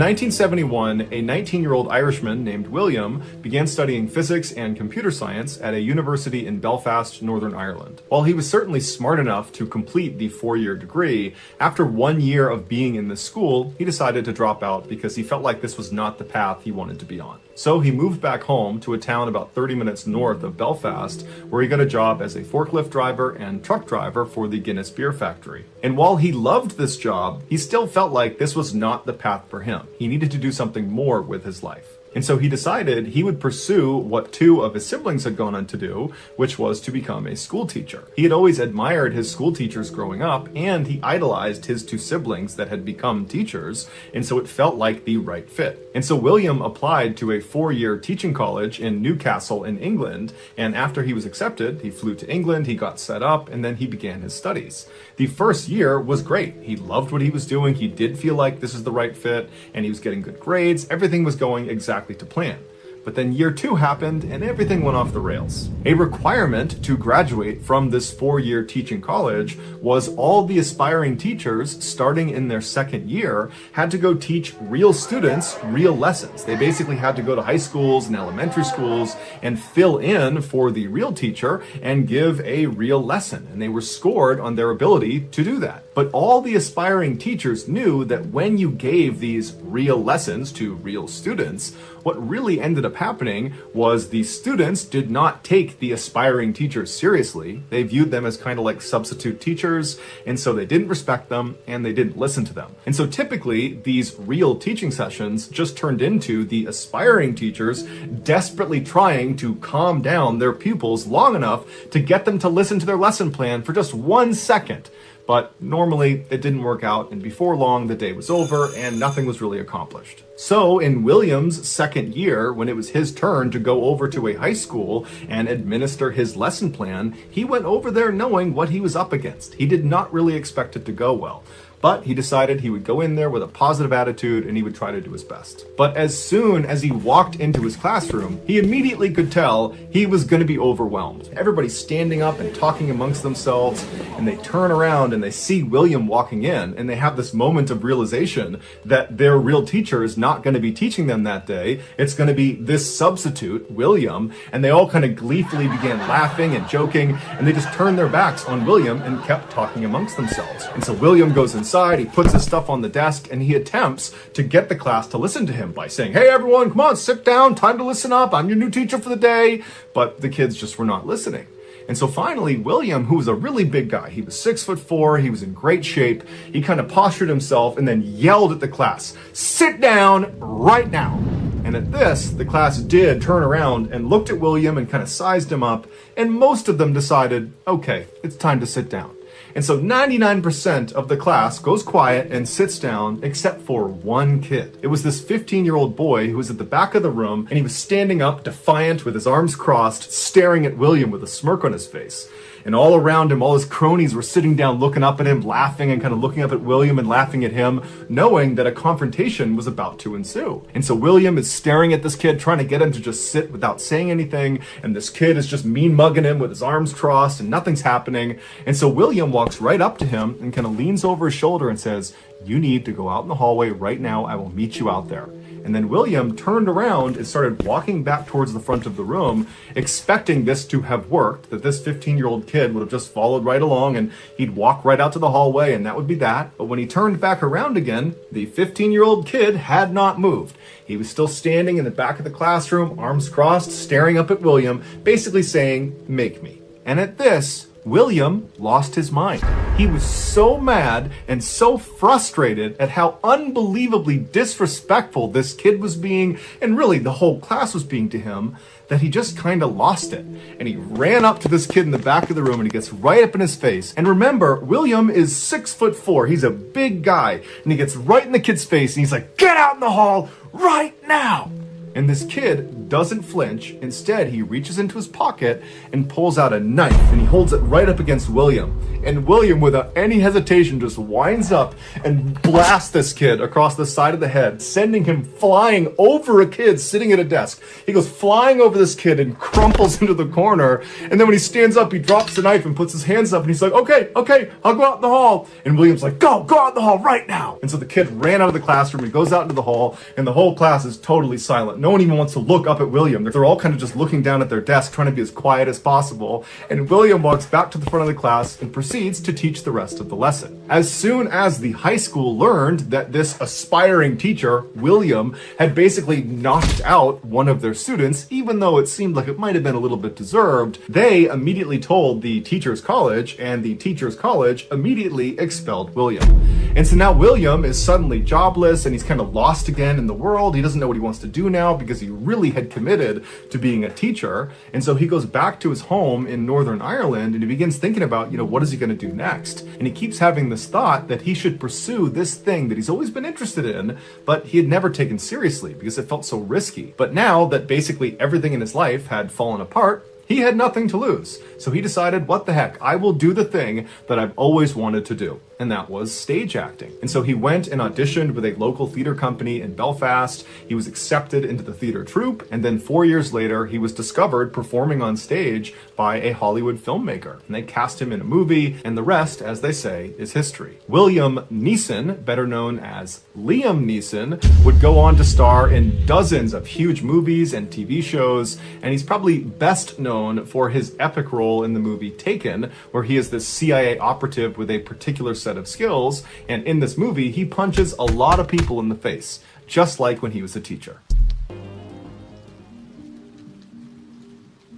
1971, a 19-year-old Irishman named William began studying physics and computer science at a university in Belfast, Northern Ireland. While he was certainly smart enough to complete the 4-year degree, after 1 year of being in the school, he decided to drop out because he felt like this was not the path he wanted to be on. So he moved back home to a town about 30 minutes north of Belfast, where he got a job as a forklift driver and truck driver for the Guinness Beer Factory. And while he loved this job, he still felt like this was not the path for him. He needed to do something more with his life. And so he decided he would pursue what 2 of his siblings had gone on to do, which was to become a school teacher. He had always admired his school teachers growing up, and he idolized his 2 siblings that had become teachers, and so it felt like the right fit. And so William applied to a 4-year teaching college in Newcastle in England, and after he was accepted, he flew to England, he got set up, and then he began his studies. The first year was great. He loved what he was doing, he did feel like this is the right fit, and he was getting good grades, everything was going exactly to plan. But then year 2 happened and everything went off the rails. A requirement to graduate from this 4-year teaching college was all the aspiring teachers starting in their 2nd year had to go teach real students real lessons. They basically had to go to high schools and elementary schools and fill in for the real teacher and give a real lesson. And they were scored on their ability to do that. But all the aspiring teachers knew that when you gave these real lessons to real students, what really ended up happening was the students did not take the aspiring teachers seriously. They viewed them as kind of like substitute teachers, and so they didn't respect them and they didn't listen to them. And so typically these real teaching sessions just turned into the aspiring teachers desperately trying to calm down their pupils long enough to get them to listen to their lesson plan for just 1 second. But normally it didn't work out, and before long the day was over and nothing was really accomplished. So in William's 2nd year, when it was his turn to go over to a high school and administer his lesson plan, he went over there knowing what he was up against. He did not really expect it to go well. But he decided he would go in there with a positive attitude and he would try to do his best. But as soon as he walked into his classroom, he immediately could tell he was going to be overwhelmed. Everybody's standing up and talking amongst themselves, and they turn around and they see William walking in, and they have this moment of realization that their real teacher is not going to be teaching them that day. It's going to be this substitute, William, and they all kind of gleefully began laughing and joking, and they just turned their backs on William and kept talking amongst themselves. And so William goes inside, he puts his stuff on the desk, and he attempts to get the class to listen to him by saying, "Hey everyone, come on, sit down, time to listen up, I'm your new teacher for the day." But the kids just were not listening. And so finally, William, who was a really big guy, he was 6'4", he was in great shape, he kind of postured himself and then yelled at the class, "Sit down right now." And at this, the class did turn around and looked at William and kind of sized him up, and most of them decided, okay, it's time to sit down. And so 99% of the class goes quiet and sits down except for one kid. It was this 15-year-old boy who was at the back of the room, and he was standing up defiant with his arms crossed, staring at William with a smirk on his face. And all around him, all his cronies were sitting down looking up at him, laughing and kind of looking up at William and laughing at him, knowing that a confrontation was about to ensue. And so William is staring at this kid, trying to get him to just sit without saying anything, and this kid is just mean mugging him with his arms crossed and nothing's happening. And so William walks right up to him and kind of leans over his shoulder and says, "You need to go out in the hallway right now, I will meet you out there." And then William turned around and started walking back towards the front of the room, expecting this to have worked, that this 15-year-old kid would have just followed right along and he'd walk right out to the hallway and that would be that. But when he turned back around again, the 15-year-old kid had not moved. He was still standing in the back of the classroom, arms crossed, staring up at William, basically saying, "Make me." And at this, William lost his mind. He was so mad and so frustrated at how unbelievably disrespectful this kid was being, and really the whole class was being to him, that he just kind of lost it. And he ran up to this kid in the back of the room and he gets right up in his face. And remember, William is 6'4". He's a big guy. And he gets right in the kid's face and he's like, "Get out in the hall right now." And this kid doesn't flinch. Instead, he reaches into his pocket and pulls out a knife, and he holds it right up against William. And William, without any hesitation, just winds up and blasts this kid across the side of the head, sending him flying over a kid sitting at a desk. He goes flying over this kid and crumples into the corner. And then when he stands up, he drops the knife and puts his hands up, and he's like, okay, I'll go out in the hall. And William's like, go out in the hall right now. And so the kid ran out of the classroom and goes out into the hall, and the whole class is totally silent. No one even wants to look up at William. They're all kind of just looking down at their desk, trying to be as quiet as possible. And William walks back to the front of the class and proceeds to teach the rest of the lesson. As soon as the high school learned that this aspiring teacher, William, had basically knocked out one of their students, even though it seemed like it might have been a little bit deserved, they immediately told the teacher's college, and the teacher's college immediately expelled William. And so now William is suddenly jobless, and he's kind of lost again in the world. He doesn't know what he wants to do now because he really had committed to being a teacher. And so he goes back to his home in Northern Ireland, and he begins thinking about, what is he going to do next? And he keeps having this thought that he should pursue this thing that he's always been interested in, but he had never taken seriously because it felt so risky. But now that basically everything in his life had fallen apart, he had nothing to lose. So he decided, what the heck, I will do the thing that I've always wanted to do. And that was stage acting. And so he went and auditioned with a local theater company in Belfast. He was accepted into the theater troupe. And then 4 years later, he was discovered performing on stage by a Hollywood filmmaker. And they cast him in a movie, and the rest, as they say, is history. William Neeson, better known as Liam Neeson, would go on to star in dozens of huge movies and TV shows. And he's probably best known for his epic role in the movie Taken, where he is this CIA operative with a particular set of skills, and in this movie he punches a lot of people in the face, just like when he was a teacher.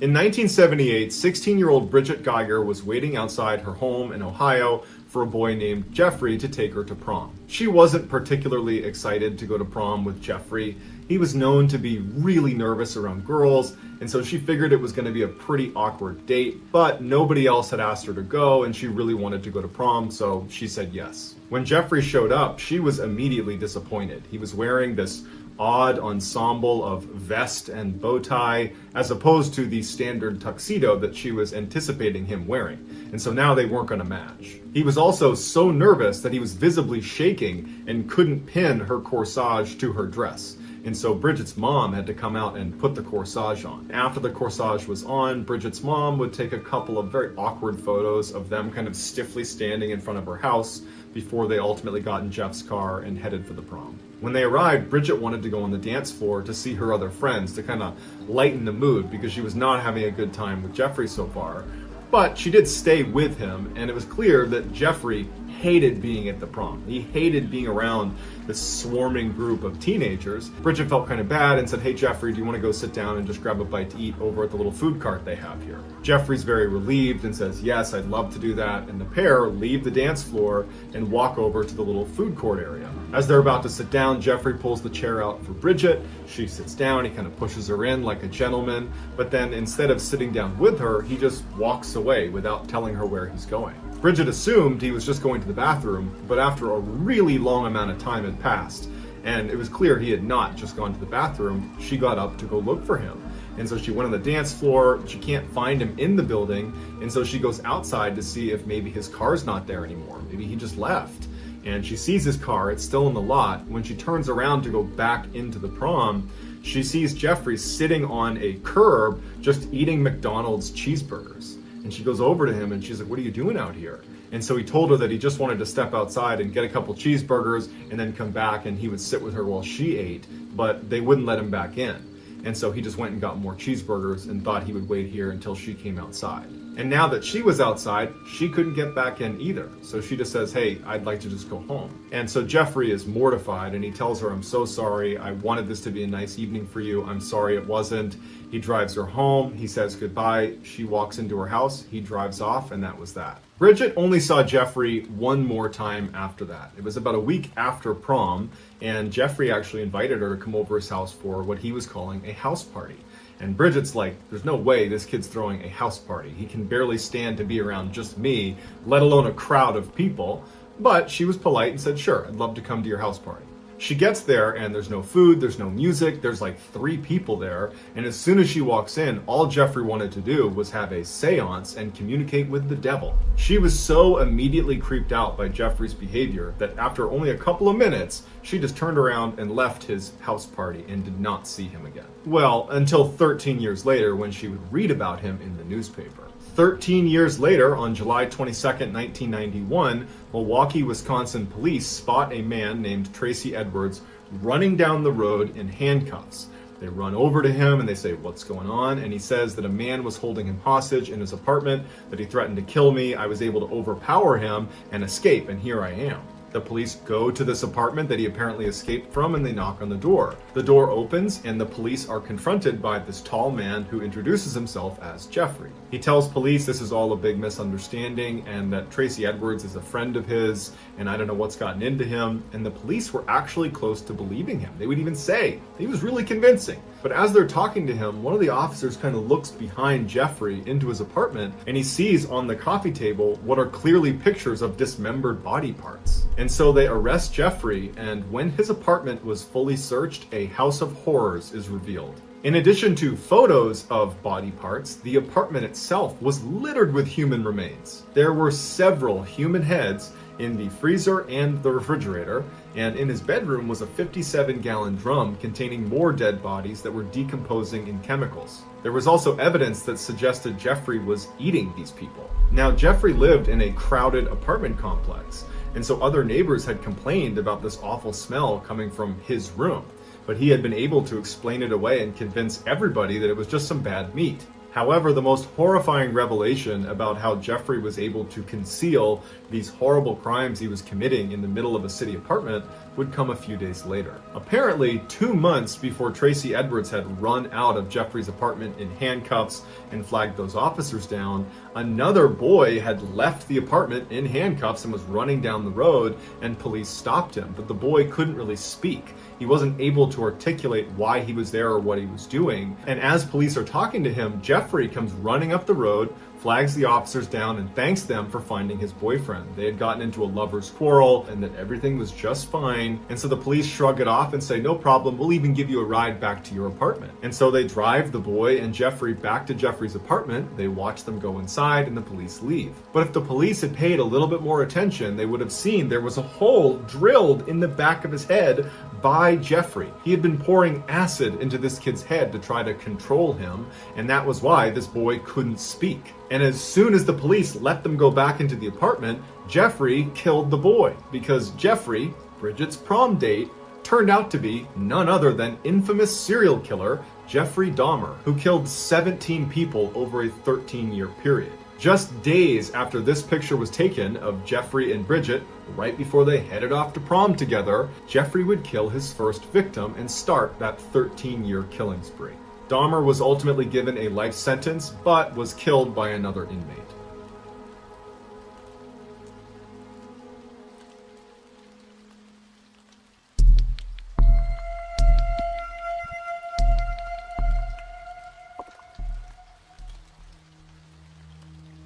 In 1978, 16-year-old Bridget Geiger was waiting outside her home in Ohio for a boy named Jeffrey to take her to prom. She wasn't particularly excited to go to prom with Jeffrey. He was known to be really nervous around girls, and so she figured it was going to be a pretty awkward date, but nobody else had asked her to go, and she really wanted to go to prom, so she said yes. When Jeffrey showed up, she was immediately disappointed. He was wearing this odd ensemble of vest and bow tie, as opposed to the standard tuxedo that she was anticipating him wearing. And so now they weren't going to match. He was also so nervous that he was visibly shaking and couldn't pin her corsage to her dress. And so Bridget's mom had to come out and put the corsage on. After the corsage was on, Bridget's mom would take a couple of very awkward photos of them kind of stiffly standing in front of her house before they ultimately got in Jeff's car and headed for the prom. When they arrived, Bridget wanted to go on the dance floor to see her other friends to kind of lighten the mood because she was not having a good time with Jeffrey so far. But she did stay with him, and it was clear that Jeffrey hated being at the prom. He hated being around this swarming group of teenagers. Bridget felt kind of bad and said, hey Jeffrey, do you want to go sit down and just grab a bite to eat over at the little food cart they have here? Jeffrey's very relieved and says, yes, I'd love to do that. And the pair leave the dance floor and walk over to the little food court area. As they're about to sit down, Jeffrey pulls the chair out for Bridget. She sits down, he kind of pushes her in like a gentleman, but then instead of sitting down with her, he just walks away without telling her where he's going. Bridget assumed he was just going to the bathroom, but after a really long amount of time had passed, and it was clear he had not just gone to the bathroom, she got up to go look for him. And so she went on the dance floor, she can't find him in the building, and so she goes outside to see if maybe his car's not there anymore. Maybe he just left. And she sees his car, it's still in the lot. When she turns around to go back into the prom, she sees Jeffrey sitting on a curb just eating McDonald's cheeseburgers. And she goes over to him and she's like, what are you doing out here? And so he told her that he just wanted to step outside and get a couple cheeseburgers and then come back and he would sit with her while she ate, but they wouldn't let him back in. And so he just went and got more cheeseburgers and thought he would wait here until she came outside. And now that she was outside, she couldn't get back in either. So she just says, hey, I'd like to just go home. And so Jeffrey is mortified and he tells her, I'm so sorry. I wanted this to be a nice evening for you. I'm sorry it wasn't. He drives her home. He says goodbye. She walks into her house. He drives off, and that was that. Bridget only saw Jeffrey one more time after that. It was about a week after prom, and Jeffrey actually invited her to come over his house for what he was calling a house party. And Bridget's like, there's no way this kid's throwing a house party. He can barely stand to be around just me, let alone a crowd of people. But she was polite and said, sure, I'd love to come to your house party. She gets there and there's no food, there's no music, there's like 3 people there, and as soon as she walks in, all Jeffrey wanted to do was have a seance and communicate with the devil. She was so immediately creeped out by Jeffrey's behavior that after only a couple of minutes, she just turned around and left his house party and did not see him again. Well, until 13 years later when she would read about him in the newspaper. 13 years later, on July 22nd, 1991, Milwaukee, Wisconsin police spot a man named Tracy Edwards running down the road in handcuffs. They run over to him and they say, "What's going on?" And he says that a man was holding him hostage in his apartment, that he threatened to kill me. I was able to overpower him and escape, and here I am. The police go to this apartment that he apparently escaped from and they knock on the door. The door opens and the police are confronted by this tall man who introduces himself as Jeffrey. He tells police this is all a big misunderstanding and that Tracy Edwards is a friend of his and I don't know what's gotten into him, and the police were actually close to believing him. They would even say he was really convincing. But as they're talking to him, one of the officers kind of looks behind Jeffrey into his apartment and he sees on the coffee table what are clearly pictures of dismembered body parts. And so they arrest Jeffrey, and when his apartment was fully searched, a house of horrors is revealed. In addition to photos of body parts, the apartment itself was littered with human remains. There were several human heads in the freezer and the refrigerator, and in his bedroom was a 57-gallon drum containing more dead bodies that were decomposing in chemicals. There was also evidence that suggested Jeffrey was eating these people. Now, Jeffrey lived in a crowded apartment complex, and so other neighbors had complained about this awful smell coming from his room, but he had been able to explain it away and convince everybody that it was just some bad meat. However, the most horrifying revelation about how Jeffrey was able to conceal these horrible crimes he was committing in the middle of a city apartment would come a few days later. Apparently, 2 months before Tracy Edwards had run out of Jeffrey's apartment in handcuffs and flagged those officers down, another boy had left the apartment in handcuffs and was running down the road, and police stopped him. But the boy couldn't really speak. He wasn't able to articulate why he was there or what he was doing. And as police are talking to him, Jeffrey comes running up the road, flags the officers down, and thanks them for finding his boyfriend. They had gotten into a lover's quarrel and that everything was just fine. And so the police shrug it off and say, "No problem, we'll even give you a ride back to your apartment." And so they drive the boy and Jeffrey back to Jeffrey's apartment. They watch them go inside and the police leave. But if the police had paid a little bit more attention, they would have seen there was a hole drilled in the back of his head by Jeffrey. He had been pouring acid into this kid's head to try to control him, and that was why this boy couldn't speak. And as soon as the police let them go back into the apartment, Jeffrey killed the boy, because Jeffrey, Bridget's prom date, turned out to be none other than infamous serial killer Jeffrey Dahmer, who killed 17 people over a 13-year period. Just days after this picture was taken of Jeffrey and Bridget, right before they headed off to prom together, Jeffrey would kill his first victim and start that 13-year killing spree. Dahmer was ultimately given a life sentence, but was killed by another inmate.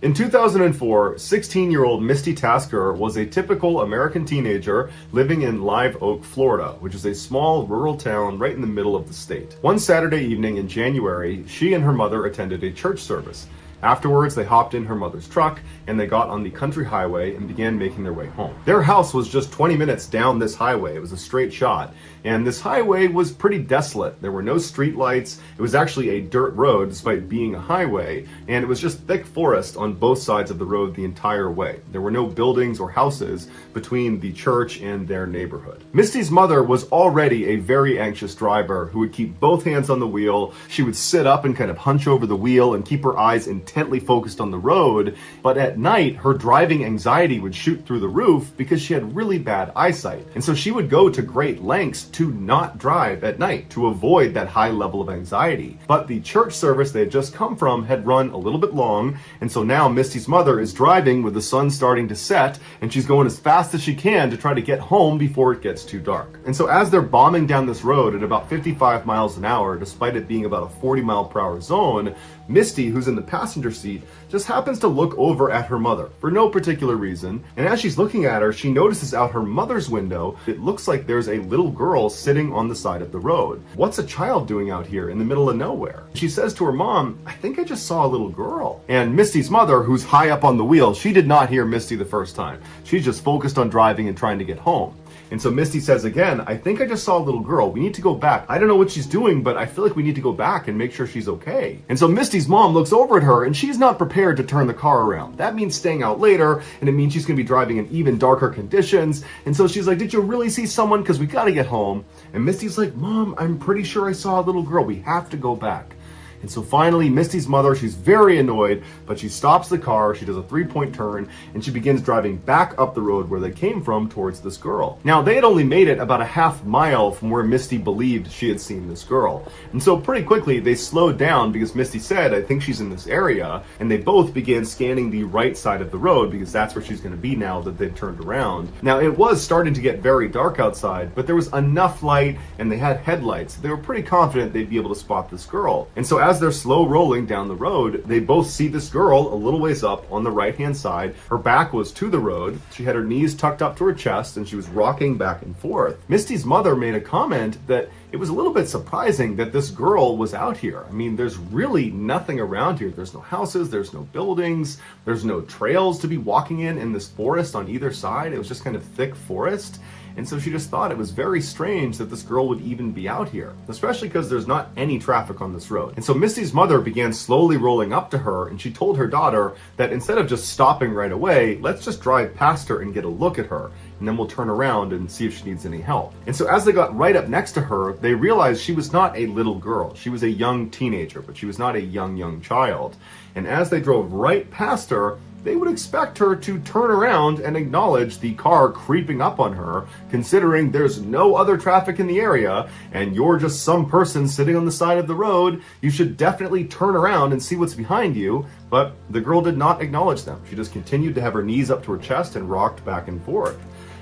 In 2004, 16-year-old Misty Tasker was a typical American teenager living in Live Oak, Florida, which is a small rural town right in the middle of the state. One Saturday evening in January, she and her mother attended a church service. Afterwards, they hopped in her mother's truck and they got on the country highway and began making their way home. Their house was just 20 minutes down this highway. It was a straight shot. And this highway was pretty desolate. There were no street lights. It was actually a dirt road despite being a highway. And it was just thick forest on both sides of the road the entire way. There were no buildings or houses between the church and their neighborhood. Misty's mother was already a very anxious driver who would keep both hands on the wheel. She would sit up and kind of hunch over the wheel and keep her eyes intently focused on the road. But at night, her driving anxiety would shoot through the roof because she had really bad eyesight. And so she would go to great lengths to not drive at night to avoid that high level of anxiety. But the church service they had just come from had run a little bit long, and so now Misty's mother is driving with the sun starting to set, and she's going as fast as she can to try to get home before it gets too dark. And so as they're bombing down this road at about 55 miles an hour, despite it being about a 40-mile-per-hour zone, Misty, who's in the passenger seat, just happens to look over at her mother for no particular reason. And as she's looking at her, she notices out her mother's window, it looks like there's a little girl sitting on the side of the road. What's a child doing out here in the middle of nowhere? She says to her mom, I think I just saw a little girl. And Misty's mother, who's high up on the wheel, she did not hear Misty the first time. She's just focused on driving and trying to get home. And so Misty says again, I think I just saw a little girl. We need to go back. I don't know what she's doing, but I feel like we need to go back and make sure she's okay. And so Misty's mom looks over at her and she's not prepared to turn the car around. That means staying out later, and it means she's gonna be driving in even darker conditions. And so she's like, did you really see someone? Because we gotta get home. And Misty's like, Mom, I'm pretty sure I saw a little girl. We have to go back. And so finally, Misty's mother, she's very annoyed, but she stops the car, she does a 3-point turn, and she begins driving back up the road where they came from towards this girl. Now, they had only made it about a half mile from where Misty believed she had seen this girl. And so pretty quickly, they slowed down because Misty said, I think she's in this area, and they both began scanning the right side of the road because that's where she's going to be now that they've turned around. Now, it was starting to get very dark outside, but there was enough light, and they had headlights. They were pretty confident they'd be able to spot this girl. And so as they're slow rolling down the road, they both see this girl a little ways up on the right-hand side. Her back was to the road. She had her knees tucked up to her chest, and she was rocking back and forth. Misty's mother made a comment that it was a little bit surprising that this girl was out here. I mean, there's really nothing around here. There's no houses, there's no buildings, there's no trails to be walking in this forest on either side. It was just kind of thick forest. And so she just thought it was very strange that this girl would even be out here, especially because there's not any traffic on this road. And so Misty's mother began slowly rolling up to her, and she told her daughter that instead of just stopping right away, let's just drive past her and get a look at her, and then we'll turn around and see if she needs any help. And so as they got right up next to her, they realized she was not a little girl. She was a young teenager, but she was not a young child. And as they drove right past her, they would expect her to turn around and acknowledge the car creeping up on her, considering there's no other traffic in the area and you're just some person sitting on the side of the road. You should definitely turn around and see what's behind you. But the girl did not acknowledge them. She just continued to have her knees up to her chest and rocked back and forth.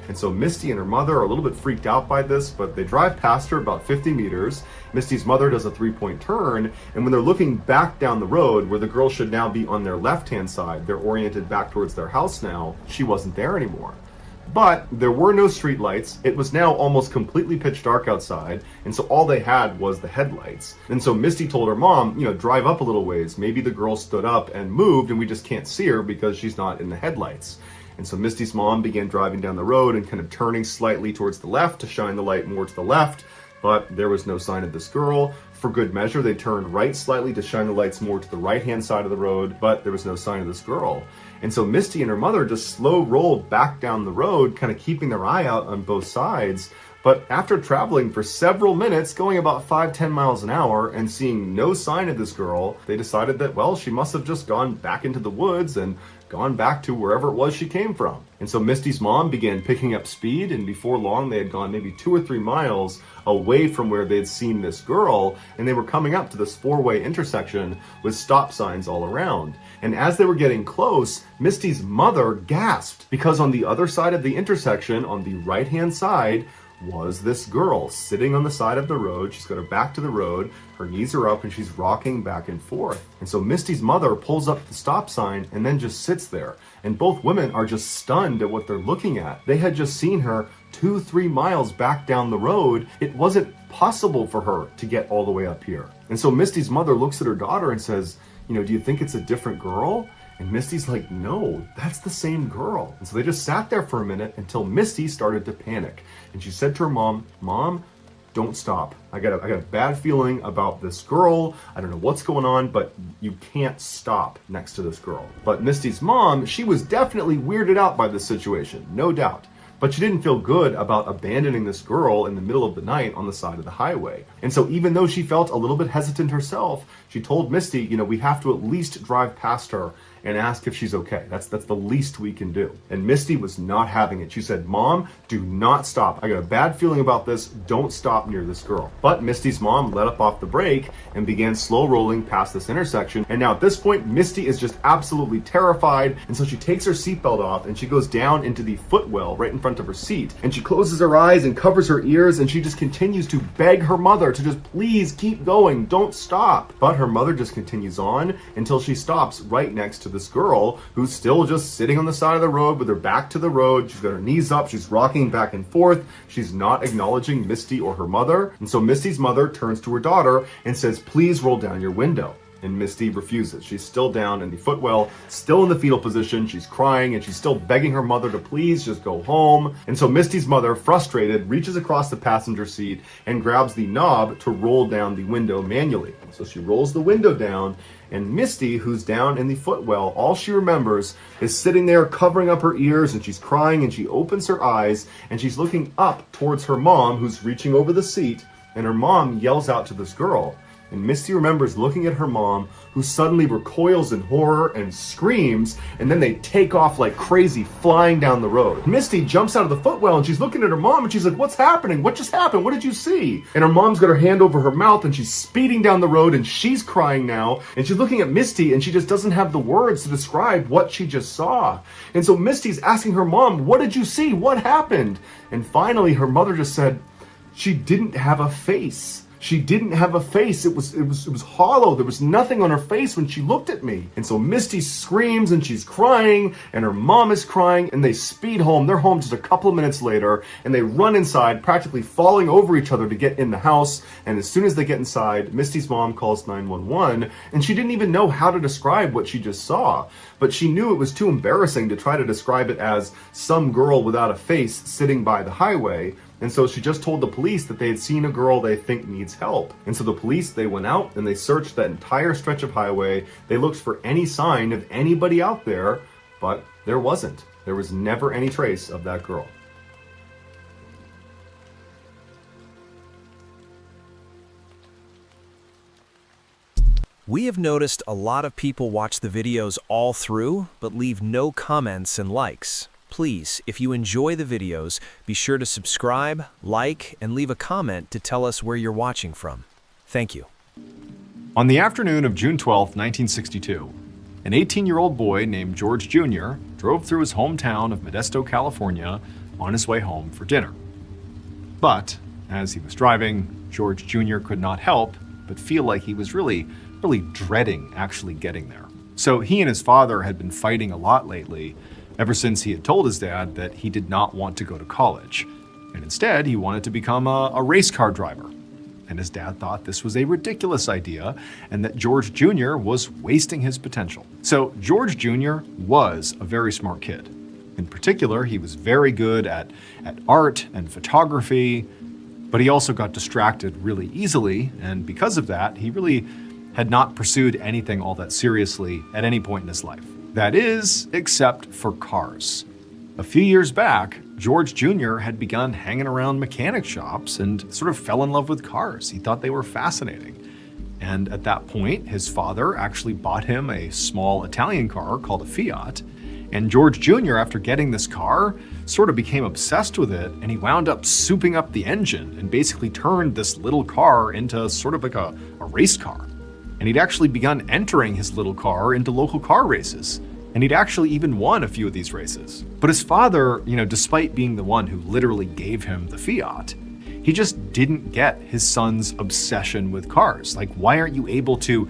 And so Misty and her mother are a little bit freaked out by this, but they drive past her about 50 meters. Misty's mother does a 3-point turn, and when they're looking back down the road where the girl should now be on their left-hand side, they're oriented back towards their house now, she wasn't there anymore. But there were no street lights. It was now almost completely pitch dark outside, and so all they had was the headlights. And so Misty told her mom, drive up a little ways. Maybe the girl stood up and moved and we just can't see her because she's not in the headlights. And so Misty's mom began driving down the road and kind of turning slightly towards the left to shine the light more to the left, but there was no sign of this girl. For good measure, they turned right slightly to shine the lights more to the right-hand side of the road, but there was no sign of this girl. And so Misty and her mother just slow rolled back down the road, kind of keeping their eye out on both sides. But after traveling for several minutes, going about 5-10 miles an hour, and seeing no sign of this girl, they decided that, well, she must have just gone back into the woods and gone back to wherever it was she came from. And so Misty's mom began picking up speed, and before long they had gone maybe 2 or 3 miles away from where they'd seen this girl, and they were coming up to this 4-way intersection with stop signs all around. And as they were getting close, Misty's mother gasped, because on the other side of the intersection, on the right-hand side, was this girl sitting on the side of the road. She's got her back to the road, her knees are up, and she's rocking back and forth. And so Misty's mother pulls up the stop sign and then just sits there. And both women are just stunned at what they're looking at. They had just seen her 2-3 miles back down the road. It wasn't possible for her to get all the way up here. And so Misty's mother looks at her daughter and says, do you think it's a different girl? And Misty's like, no, that's the same girl. And so they just sat there for a minute until Misty started to panic. And she said to her mom, Mom, don't stop. I got a bad feeling about this girl. I don't know what's going on, but you can't stop next to this girl. But Misty's mom, she was definitely weirded out by this situation, no doubt. But she didn't feel good about abandoning this girl in the middle of the night on the side of the highway. And so even though she felt a little bit hesitant herself, she told Misty, we have to at least drive past her and ask if she's okay. That's the least we can do. And Misty was not having it. She said, Mom, do not stop. I got a bad feeling about this. Don't stop near this girl. But Misty's mom let up off the brake and began slow rolling past this intersection. And now at this point, Misty is just absolutely terrified. And so she takes her seatbelt off and she goes down into the footwell right in front of her seat. And she closes her eyes and covers her ears, and she just continues to beg her mother to just please keep going, don't stop. But her mother just continues on until she stops right next to this girl who's still just sitting on the side of the road with her back to the road. She's got her knees up, she's rocking back and forth. She's not acknowledging Misty or her mother. And so Misty's mother turns to her daughter and says, please roll down your window. And Misty refuses. She's still down in the footwell, still in the fetal position. She's crying and she's still begging her mother to please just go home. And so Misty's mother, frustrated, reaches across the passenger seat and grabs the knob to roll down the window manually. So she rolls the window down, and Misty, who's down in the footwell, all she remembers is sitting there covering up her ears, and she's crying, and she opens her eyes and she's looking up towards her mom, who's reaching over the seat, and her mom yells out to this girl. And Misty remembers looking at her mom, who suddenly recoils in horror and screams, and then they take off like crazy, flying down the road. Misty jumps out of the footwell and she's looking at her mom and she's like, what's happening? What just happened? What did you see? And her mom's got her hand over her mouth and she's speeding down the road and she's crying now. And she's looking at Misty and she just doesn't have the words to describe what she just saw. And so Misty's asking her mom, what did you see? What happened? And finally her mother just said, she didn't have a face. She didn't have a face. It was hollow. There was nothing on her face when she looked at me. And so Misty screams and she's crying and her mom is crying, and they speed home. They're home just a couple of minutes later, and they run inside, practically falling over each other to get in the house. And as soon as they get inside, Misty's mom calls 911, and she didn't even know how to describe what she just saw. But she knew it was too embarrassing to try to describe it as some girl without a face sitting by the highway. And so she just told the police that they had seen a girl they think needs help. And so the police, they went out and they searched that entire stretch of highway. They looked for any sign of anybody out there, but there wasn't. There was never any trace of that girl. We have noticed a lot of people watch the videos all through, but leave no comments and likes. Please, if you enjoy the videos, be sure to subscribe, like, and leave a comment to tell us where you're watching from. Thank you. On the afternoon of June 12, 1962, an 18-year-old boy named George Jr. drove through his hometown of Modesto, California, on his way home for dinner. But, as he was driving, George Jr. could not help but feel like he was really dreading actually getting there. So he and his father had been fighting a lot lately, ever since he had told his dad that he did not want to go to college, and instead he wanted to become a race car driver. And his dad thought this was a ridiculous idea and that George Jr. was wasting his potential. So George Jr. was a very smart kid. In particular, he was very good at art and photography, but he also got distracted really easily, and because of that, he really had not pursued anything all that seriously at any point in his life. That is, except for cars. A few years back, George Jr. had begun hanging around mechanic shops and sort of fell in love with cars. He thought they were fascinating. And at that point, his father actually bought him a small Italian car called a Fiat. And George Jr., after getting this car, sort of became obsessed with it, and he wound up souping up the engine and basically turned this little car into sort of like a race car. And he'd actually begun entering his little car into local car races. And he'd actually even won a few of these races. But his father, despite being the one who literally gave him the Fiat, he just didn't get his son's obsession with cars. Like, why aren't you able to,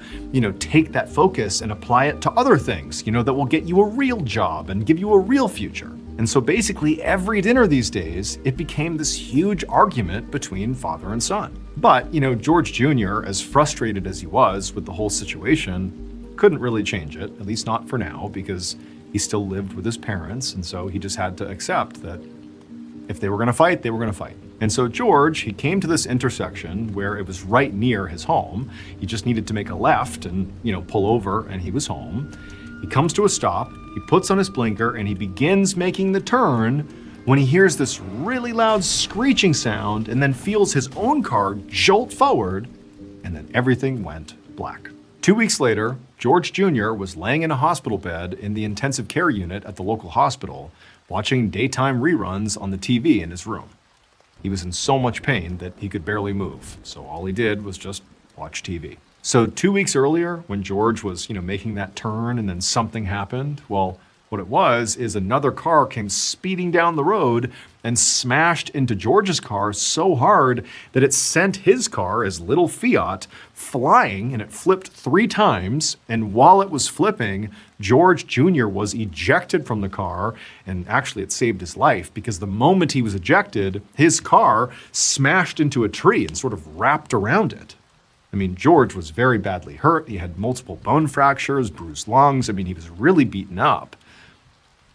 take that focus and apply it to other things, that will get you a real job and give you a real future? And so basically every dinner these days, it became this huge argument between father and son. But, George Jr., as frustrated as he was with the whole situation, couldn't really change it, at least not for now, because he still lived with his parents, and so he just had to accept that if they were going to fight, they were going to fight. And so George, he came to this intersection where it was right near his home. He just needed to make a left and, pull over, and he was home. He comes to a stop, he puts on his blinker, and he begins making the turn when he hears this really loud screeching sound and then feels his own car jolt forward, and then everything went black. 2 weeks later, George Jr. was laying in a hospital bed in the intensive care unit at the local hospital, watching daytime reruns on the TV in his room. He was in so much pain that he could barely move, so all he did was just watch TV. So 2 weeks earlier, when George was, making that turn and then something happened, well, what it was is another car came speeding down the road and smashed into George's car so hard that it sent his car, his little Fiat, flying, and it flipped 3 times. And while it was flipping, George Jr. was ejected from the car, and actually it saved his life because the moment he was ejected, his car smashed into a tree and sort of wrapped around it. I mean, George was very badly hurt. He had multiple bone fractures, bruised lungs. I mean, he was really beaten up,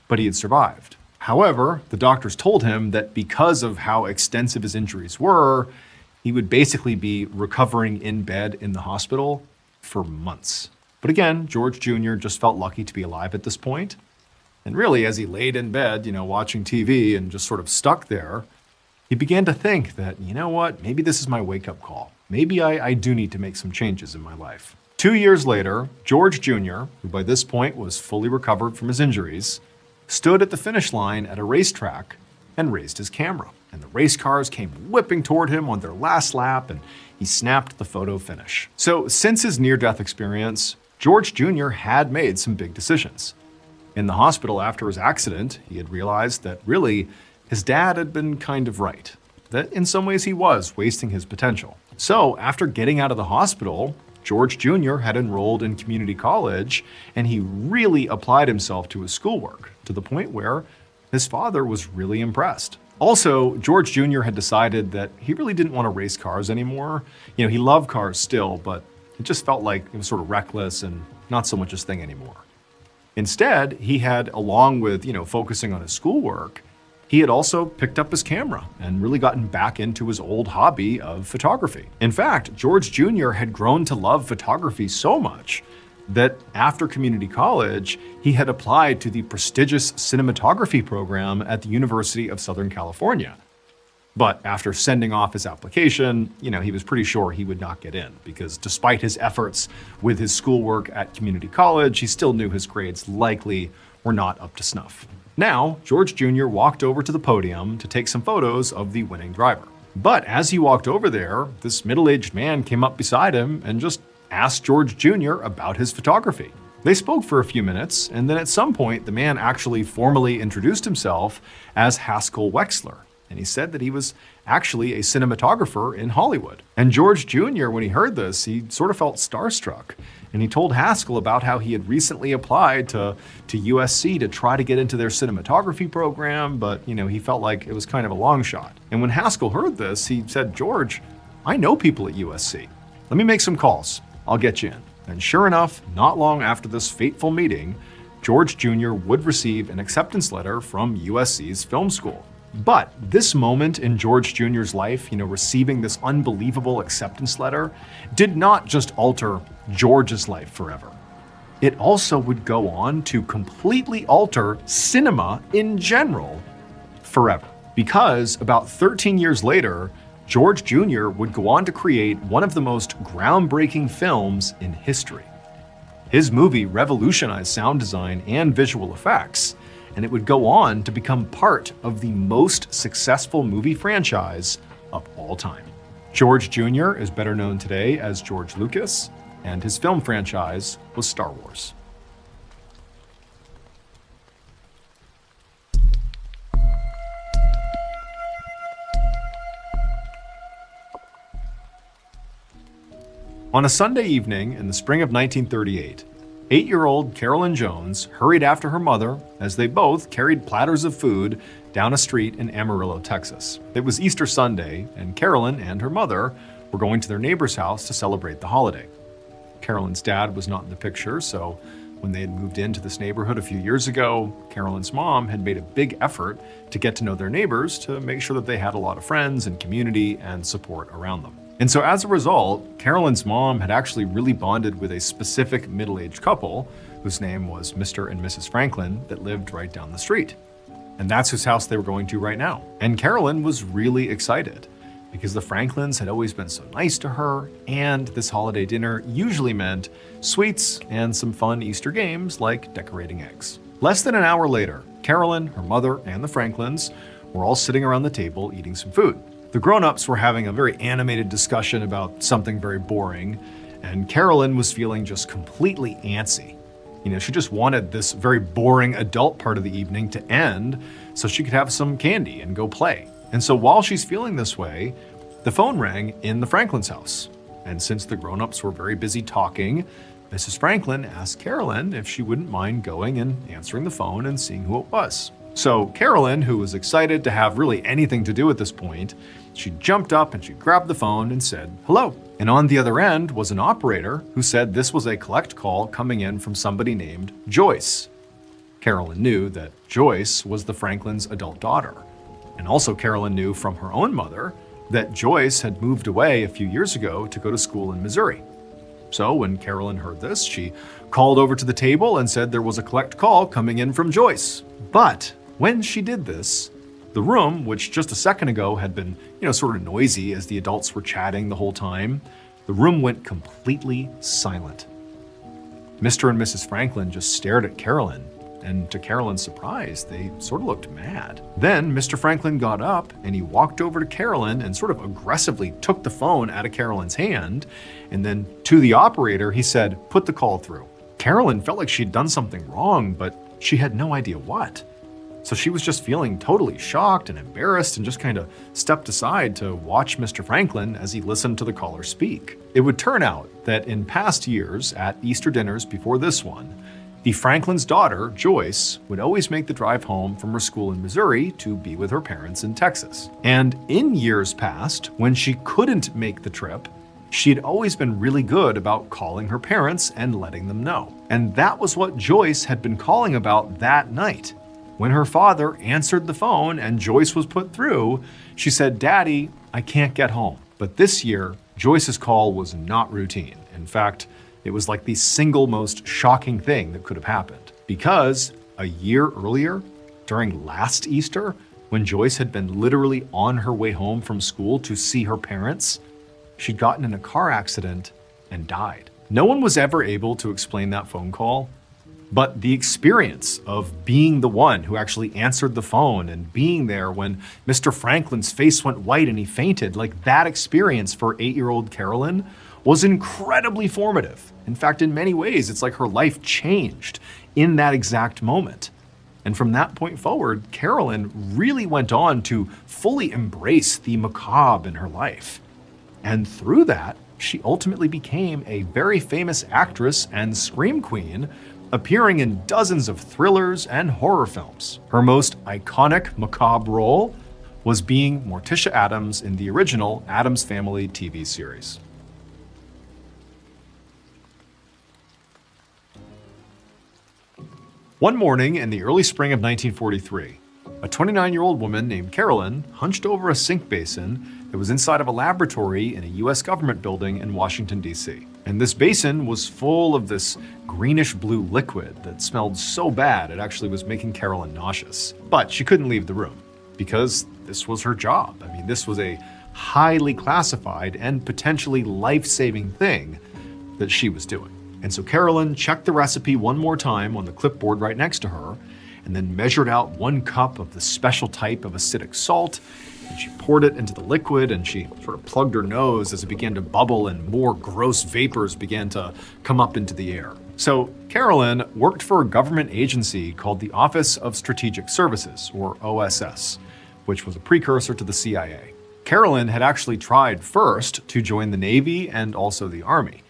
but he had survived. However, the doctors told him that because of how extensive his injuries were, he would basically be recovering in bed in the hospital for months. But again, George Jr. just felt lucky to be alive at this point. And really, as he laid in bed, watching TV and just sort of stuck there, he began to think that, you know what, maybe this is my wake-up call. Maybe I do need to make some changes in my life. 2 years later, George Jr., who by this point was fully recovered from his injuries, stood at the finish line at a racetrack and raised his camera. And the race cars came whipping toward him on their last lap, and he snapped the photo finish. So since his near-death experience, George Jr. had made some big decisions. In the hospital after his accident, he had realized that really his dad had been kind of right, that in some ways he was wasting his potential. So after getting out of the hospital, George Jr. had enrolled in community college, and he really applied himself to his schoolwork to the point where his father was really impressed. Also, George Jr. had decided that he really didn't want to race cars anymore. He loved cars still, but it just felt like it was sort of reckless and not so much his thing anymore. Instead, he had, along with, focusing on his schoolwork, he had also picked up his camera and really gotten back into his old hobby of photography. In fact, George Jr. had grown to love photography so much that after community college, he had applied to the prestigious cinematography program at the University of Southern California. But after sending off his application, he was pretty sure he would not get in because despite his efforts with his schoolwork at community college, he still knew his grades likely were not up to snuff. Now, George Jr. walked over to the podium to take some photos of the winning driver. But as he walked over there, this middle-aged man came up beside him and just asked George Jr. about his photography. They spoke for a few minutes, and then at some point, the man actually formally introduced himself as Haskell Wexler. And he said that he was actually a cinematographer in Hollywood. And George Jr., when he heard this, he sort of felt starstruck. And he told Haskell about how he had recently applied to USC to try to get into their cinematography program, but he felt like it was kind of a long shot. And when Haskell heard this, he said, "George, I know people at USC. Let me make some calls. I'll get you in." And sure enough, not long after this fateful meeting, George Jr. would receive an acceptance letter from USC's film school. But this moment in George Jr.'s life, receiving this unbelievable acceptance letter, did not just alter George's life forever. It also would go on to completely alter cinema in general forever. Because about 13 years later, George Jr. would go on to create one of the most groundbreaking films in history. His movie revolutionized sound design and visual effects, and it would go on to become part of the most successful movie franchise of all time. George Jr. is better known today as George Lucas, and his film franchise was Star Wars. On a Sunday evening in the spring of 1938, 8-year-old Carolyn Jones hurried after her mother as they both carried platters of food down a street in Amarillo, Texas. It was Easter Sunday, and Carolyn and her mother were going to their neighbor's house to celebrate the holiday. Carolyn's dad was not in the picture, so when they had moved into this neighborhood a few years ago, Carolyn's mom had made a big effort to get to know their neighbors to make sure that they had a lot of friends and community and support around them. And so as a result, Carolyn's mom had actually really bonded with a specific middle-aged couple whose name was Mr. and Mrs. Franklin that lived right down the street. And that's whose house they were going to right now. And Carolyn was really excited because the Franklins had always been so nice to her, and this holiday dinner usually meant sweets and some fun Easter games like decorating eggs. Less than an hour later, Carolyn, her mother, and the Franklins were all sitting around the table eating some food. The grown-ups were having a very animated discussion about something very boring, and Carolyn was feeling just completely antsy. She just wanted this very boring adult part of the evening to end so she could have some candy and go play. And so while she's feeling this way, the phone rang in the Franklin's house. And since the grown-ups were very busy talking, Mrs. Franklin asked Carolyn if she wouldn't mind going and answering the phone and seeing who it was. So Carolyn, who was excited to have really anything to do at this point, she jumped up and she grabbed the phone and said, "Hello." And on the other end was an operator who said this was a collect call coming in from somebody named Joyce. Carolyn knew that Joyce was the Franklin's adult daughter. And also Carolyn knew from her own mother that Joyce had moved away a few years ago to go to school in Missouri. So when Carolyn heard this, she called over to the table and said there was a collect call coming in from Joyce. But when she did this, the room, which just a second ago had been, sort of noisy as the adults were chatting the whole time, the room went completely silent. Mr. and Mrs. Franklin just stared at Carolyn, and to Carolyn's surprise, they sort of looked mad. Then Mr. Franklin got up and he walked over to Carolyn and sort of aggressively took the phone out of Carolyn's hand, and then to the operator, he said, "Put the call through." Carolyn felt like she'd done something wrong, but she had no idea what. So she was just feeling totally shocked and embarrassed and just kind of stepped aside to watch Mr. Franklin as he listened to the caller speak. It would turn out that in past years, at Easter dinners before this one, the Franklin's daughter, Joyce, would always make the drive home from her school in Missouri to be with her parents in Texas. And in years past, when she couldn't make the trip, she'd always been really good about calling her parents and letting them know. And that was what Joyce had been calling about that night. When her father answered the phone and Joyce was put through, she said, "Daddy, I can't get home." But this year, Joyce's call was not routine. In fact, it was like the single most shocking thing that could have happened. Because a year earlier, during last Easter, when Joyce had been literally on her way home from school to see her parents, she'd gotten in a car accident and died. No one was ever able to explain that phone call, but the experience of being the one who actually answered the phone and being there when Mr. Franklin's face went white and he fainted, like that experience for 8-year-old Carolyn was incredibly formative. In fact, in many ways, it's like her life changed in that exact moment. And from that point forward, Carolyn really went on to fully embrace the macabre in her life. And through that, she ultimately became a very famous actress and scream queen, appearing in dozens of thrillers and horror films. Her most iconic macabre role was being Morticia Addams in the original Addams Family TV series. One morning in the early spring of 1943, a 29-year-old woman named Carolyn hunched over a sink basin that was inside of a laboratory in a US government building in Washington, D.C. And this basin was full of this greenish-blue liquid that smelled so bad it actually was making Carolyn nauseous. But she couldn't leave the room because this was her job. I mean, this was a highly classified and potentially life-saving thing that she was doing. And so Carolyn checked the recipe one more time on the clipboard right next to her, and then measured out 1 cup of the special type of acidic salt, and she poured it into the liquid, and she sort of plugged her nose as it began to bubble and more gross vapors began to come up into the air. So Carolyn worked for a government agency called the Office of Strategic Services, or OSS, which was a precursor to the CIA. Carolyn had actually tried first to join the Navy and also the Army.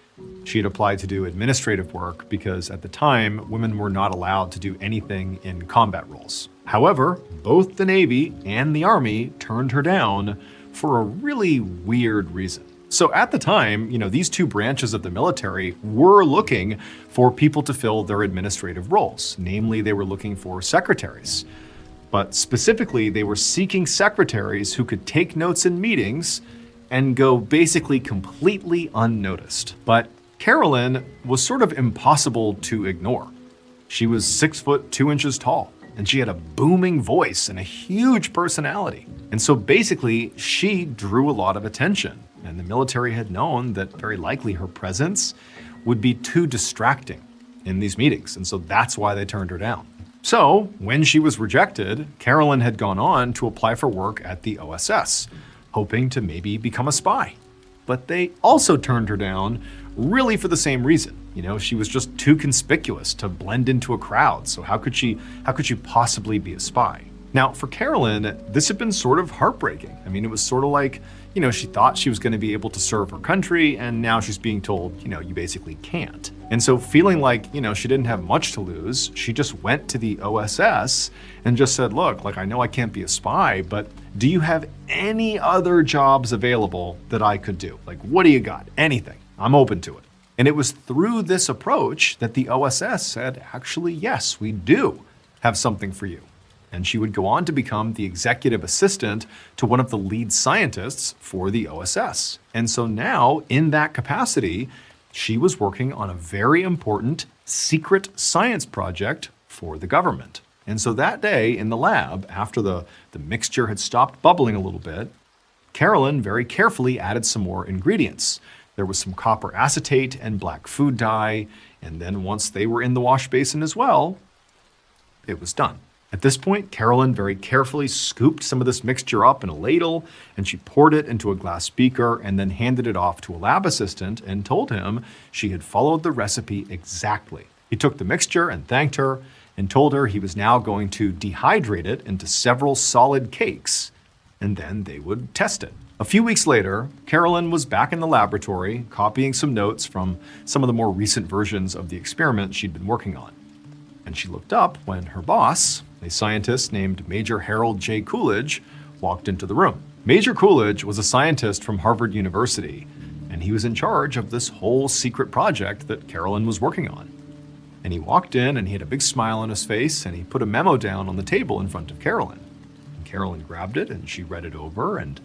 She had applied to do administrative work because at the time, women were not allowed to do anything in combat roles. However, both the Navy and the Army turned her down for a really weird reason. So at the time, these two branches of the military were looking for people to fill their administrative roles. Namely, they were looking for secretaries. But specifically, they were seeking secretaries who could take notes in meetings and go basically completely unnoticed. But Carolyn was sort of impossible to ignore. She was 6 foot 2 inches tall, and she had a booming voice and a huge personality. And so basically, she drew a lot of attention, and the military had known that very likely her presence would be too distracting in these meetings, and so that's why they turned her down. So, when she was rejected, Carolyn had gone on to apply for work at the OSS, hoping to maybe become a spy. But they also turned her down really for the same reason. She was just too conspicuous to blend into a crowd, so how could she possibly be a spy? Now, for Carolyn, this had been sort of heartbreaking. It was sort of like, she thought she was going to be able to serve her country, and now she's being told, you basically can't. And so feeling like, she didn't have much to lose, she just went to the OSS and just said, look, I know I can't be a spy, but do you have any other jobs available that I could do? What do you got? Anything. I'm open to it. And it was through this approach that the OSS said, actually, yes, we do have something for you. And she would go on to become the executive assistant to one of the lead scientists for the OSS. And so now, in that capacity, she was working on a very important secret science project for the government. And so that day in the lab, after the mixture had stopped bubbling a little bit, Carolyn very carefully added some more ingredients. There was some copper acetate and black food dye, and then once they were in the wash basin as well, it was done. At this point, Carolyn very carefully scooped some of this mixture up in a ladle, and she poured it into a glass beaker and then handed it off to a lab assistant and told him she had followed the recipe exactly. He took the mixture and thanked her and told her he was now going to dehydrate it into several solid cakes, and then they would test it. A few weeks later, Carolyn was back in the laboratory copying some notes from some of the more recent versions of the experiment she'd been working on. And she looked up when her boss, a scientist named Major Harold J. Coolidge, walked into the room. Major Coolidge was a scientist from Harvard University, and he was in charge of this whole secret project that Carolyn was working on. And he walked in and he had a big smile on his face, and he put a memo down on the table in front of Carolyn. And Carolyn grabbed it and she read it over, and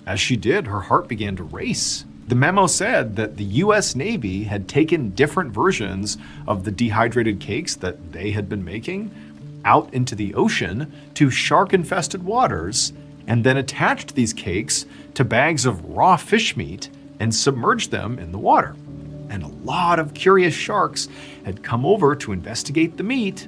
as she did, her heart began to race. The memo said that the US Navy had taken different versions of the dehydrated cakes that they had been making out into the ocean to shark-infested waters, and then attached these cakes to bags of raw fish meat and submerged them in the water. And a lot of curious sharks had come over to investigate the meat,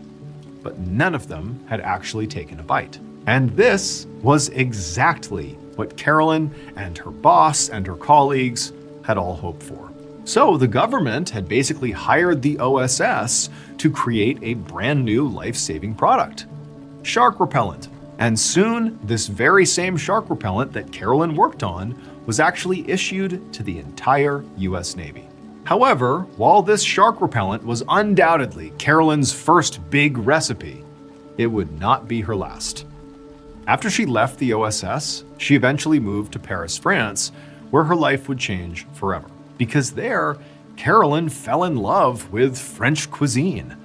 but none of them had actually taken a bite. And this was exactly what Carolyn and her boss and her colleagues had all hoped for. So the government had basically hired the OSS to create a brand new life-saving product, shark repellent. And soon, this very same shark repellent that Carolyn worked on was actually issued to the entire US Navy. However, while this shark repellent was undoubtedly Carolyn's first big recipe, it would not be her last. After she left the OSS, she eventually moved to Paris, France, where her life would change forever. Because there, Carolyn fell in love with French cuisine.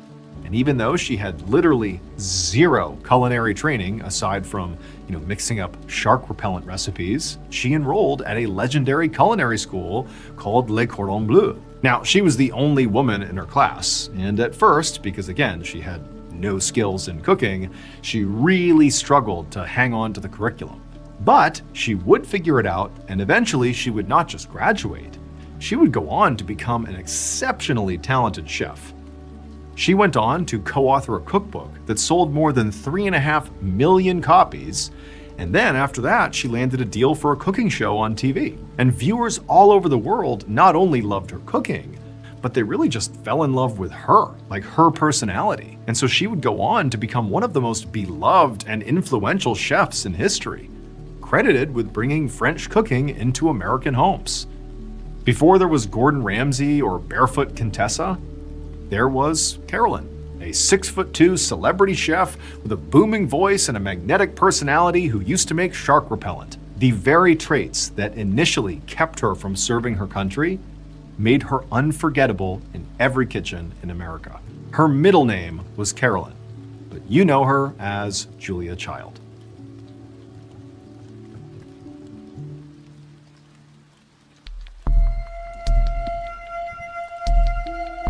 And even though she had literally zero culinary training aside from, mixing up shark repellent recipes, she enrolled at a legendary culinary school called Le Cordon Bleu. Now, she was the only woman in her class, and at first, because again, she had no skills in cooking, she really struggled to hang on to the curriculum. But she would figure it out, and eventually she would not just graduate, she would go on to become an exceptionally talented chef. She went on to co-author a cookbook that sold more than 3.5 million copies, and then after that, she landed a deal for a cooking show on TV. And viewers all over the world not only loved her cooking, but they really just fell in love with her, like her personality. And so she would go on to become one of the most beloved and influential chefs in history, credited with bringing French cooking into American homes. Before there was Gordon Ramsay or Barefoot Contessa, there was Carolyn, a 6'2" celebrity chef with a booming voice and a magnetic personality who used to make shark repellent. The very traits that initially kept her from serving her country made her unforgettable in every kitchen in America. Her middle name was Carolyn, but you know her as Julia Child.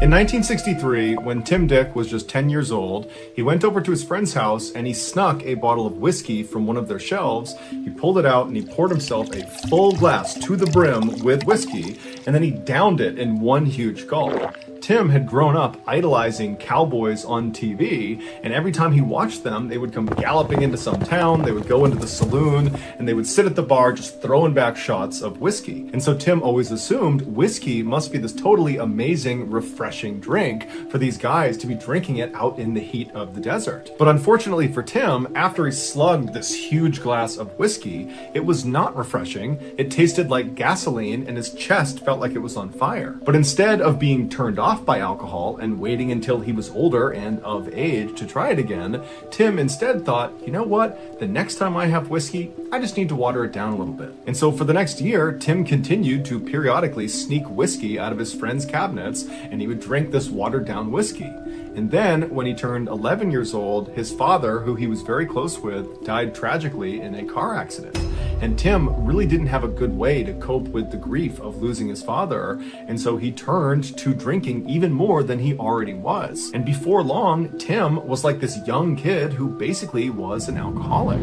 In 1963, when Tim Dick was just 10 years old, he went over to his friend's house and he snuck a bottle of whiskey from one of their shelves. He pulled it out and he poured himself a full glass to the brim with whiskey, and then he downed it in one huge gulp. Tim had grown up idolizing cowboys on TV, and every time he watched them, they would come galloping into some town, they would go into the saloon, and they would sit at the bar just throwing back shots of whiskey. And so Tim always assumed whiskey must be this totally amazing, refreshing drink for these guys to be drinking it out in the heat of the desert. But unfortunately for Tim, after he slugged this huge glass of whiskey, it was not refreshing. It tasted like gasoline, and his chest felt like it was on fire. But instead of being turned off by alcohol and waiting until he was older and of age to try it again, Tim instead thought, you know what, the next time I have whiskey, I just need to water it down a little bit. And so for the next year, Tim continued to periodically sneak whiskey out of his friends' cabinets, and he would drink this watered down whiskey. And then, when he turned 11 years old, his father, who he was very close with, died tragically in a car accident. And Tim really didn't have a good way to cope with the grief of losing his father, and so he turned to drinking even more than he already was. And before long, Tim was like this young kid who basically was an alcoholic.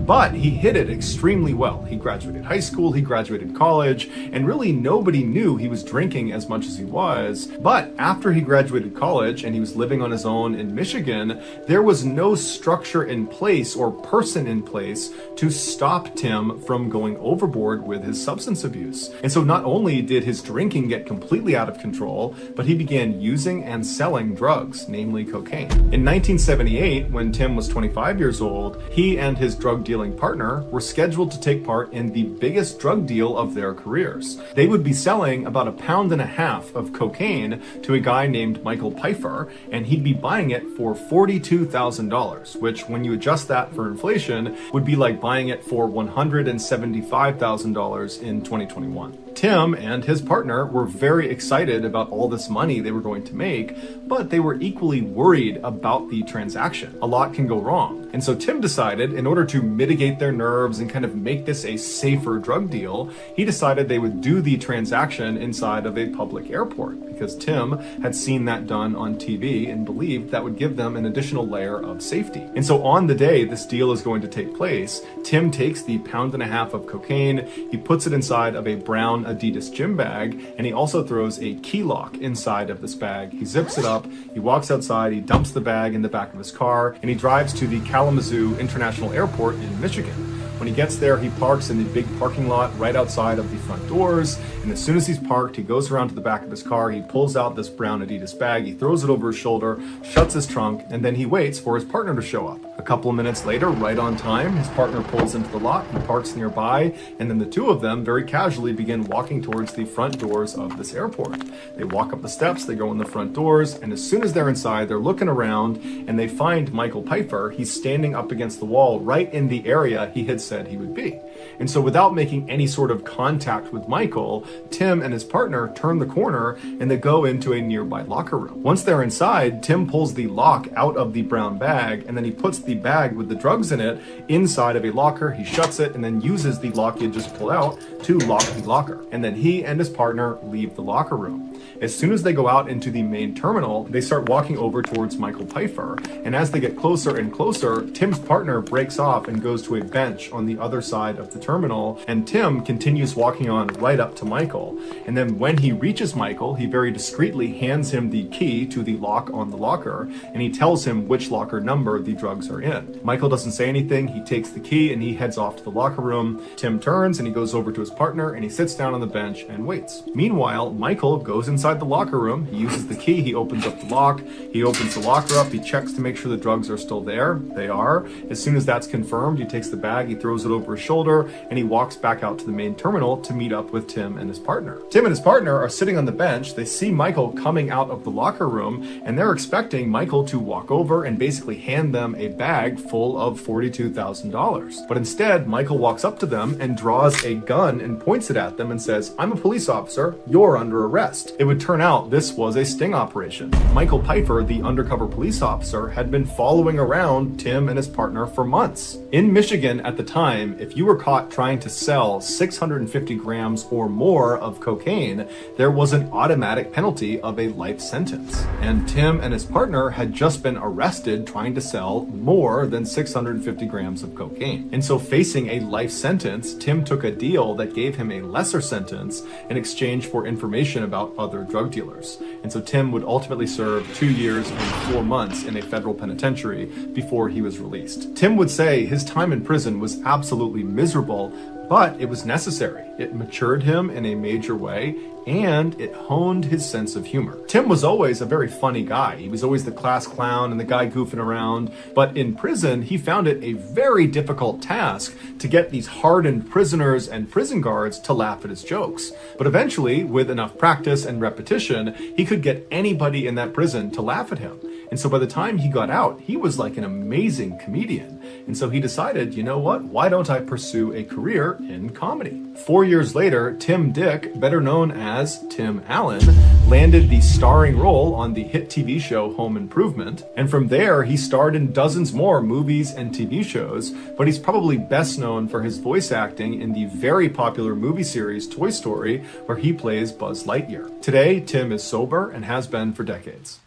But he hid it extremely well. He graduated high school, he graduated college, and really nobody knew he was drinking as much as he was. But after he graduated college and he was living on his own in Michigan, there was no structure in place or person in place to stop Tim from going overboard with his substance abuse. And so not only did his drinking get completely out of control, but he began using and selling drugs, namely cocaine. In 1978, when Tim was 25 years old, he and his drug dealing partner were scheduled to take part in the biggest drug deal of their careers. They would be selling about 1.5 pounds of cocaine to a guy named Michael Pfeiffer, and he'd be buying it for $42,000, which, when you adjust that for inflation, would be like buying it for $175,000 in 2021. Tim and his partner were very excited about all this money they were going to make, but they were equally worried about the transaction. A lot can go wrong. And so Tim decided, in order to mitigate their nerves and kind of make this a safer drug deal, he decided they would do the transaction inside of a public airport, because Tim had seen that done on TV and believed that would give them an additional layer of safety. And so on the day this deal is going to take place, Tim takes the 1.5 pounds of cocaine, he puts it inside of a brown Adidas gym bag, and he also throws a key lock inside of this bag. He zips it up, he walks outside, he dumps the bag in the back of his car, and he drives to the Kalamazoo International Airport in Michigan. When he gets there, he parks in the big parking lot right outside of the front doors, and as soon as he's parked, he goes around to the back of his car, he pulls out this brown Adidas bag, he throws it over his shoulder, shuts his trunk, and then he waits for his partner to show up. A couple of minutes later, right on time, his partner pulls into the lot, he parks nearby, and then the two of them very casually begin walking towards the front doors of this airport. They walk up the steps, they go in the front doors, and as soon as they're inside, they're looking around, and they find Michael Pfeiffer. He's standing up against the wall right in the area he had said he would be. And so without making any sort of contact with Michael, Tim and his partner turn the corner and they go into a nearby locker room. Once they're inside, Tim pulls the lock out of the brown bag, and then he puts the bag with the drugs in it inside of a locker. He shuts it and then uses the lock he had just pulled out to lock the locker. And then he and his partner leave the locker room. As soon as they go out into the main terminal, they start walking over towards Michael Pfeiffer. And as they get closer and closer, Tim's partner breaks off and goes to a bench on the other side of the terminal, and Tim continues walking on right up to Michael. And then when he reaches Michael, he very discreetly hands him the key to the lock on the locker, and he tells him which locker number the drugs are in. Michael doesn't say anything, he takes the key and he heads off to the locker room. Tim turns and he goes over to his partner and he sits down on the bench and waits. Meanwhile, Michael goes inside the locker room, he uses the key, he opens up the lock, he opens the locker up, he checks to make sure the drugs are still there. They are. As soon as that's confirmed, he takes the bag, he throws it over his shoulder, and he walks back out to the main terminal to meet up with Tim and his partner. Tim and his partner are sitting on the bench, they see Michael coming out of the locker room, and they're expecting Michael to walk over and basically hand them a bag full of $42,000. But instead, Michael walks up to them and draws a gun and points it at them and says, "I'm a police officer, you're under arrest." It would turn out this was a sting operation. Michael Pfeiffer, the undercover police officer, had been following around Tim and his partner for months. In Michigan at the time, if you were caught trying to sell 650 grams or more of cocaine, there was an automatic penalty of a life sentence. And Tim and his partner had just been arrested trying to sell more than 650 grams of cocaine. And so facing a life sentence, Tim took a deal that gave him a lesser sentence in exchange for information about other drug dealers. And so Tim would ultimately serve 2 years and 4 months in a federal penitentiary before he was released. Tim would say his time in prison was absolutely miserable, but it was necessary. It matured him in a major way, and it honed his sense of humor. Tim was always a very funny guy. He was always the class clown and the guy goofing around, but in prison, he found it a very difficult task to get these hardened prisoners and prison guards to laugh at his jokes. But eventually, with enough practice and repetition, he could get anybody in that prison to laugh at him. And so by the time he got out, he was like an amazing comedian. And so he decided, you know what, why don't I pursue a career in comedy? 4 years later, Tim Dick, better known as Tim Allen, landed the starring role on the hit TV show Home Improvement. And from there, he starred in dozens more movies and TV shows, but he's probably best known for his voice acting in the very popular movie series Toy Story, where he plays Buzz Lightyear. Today, Tim is sober and has been for decades.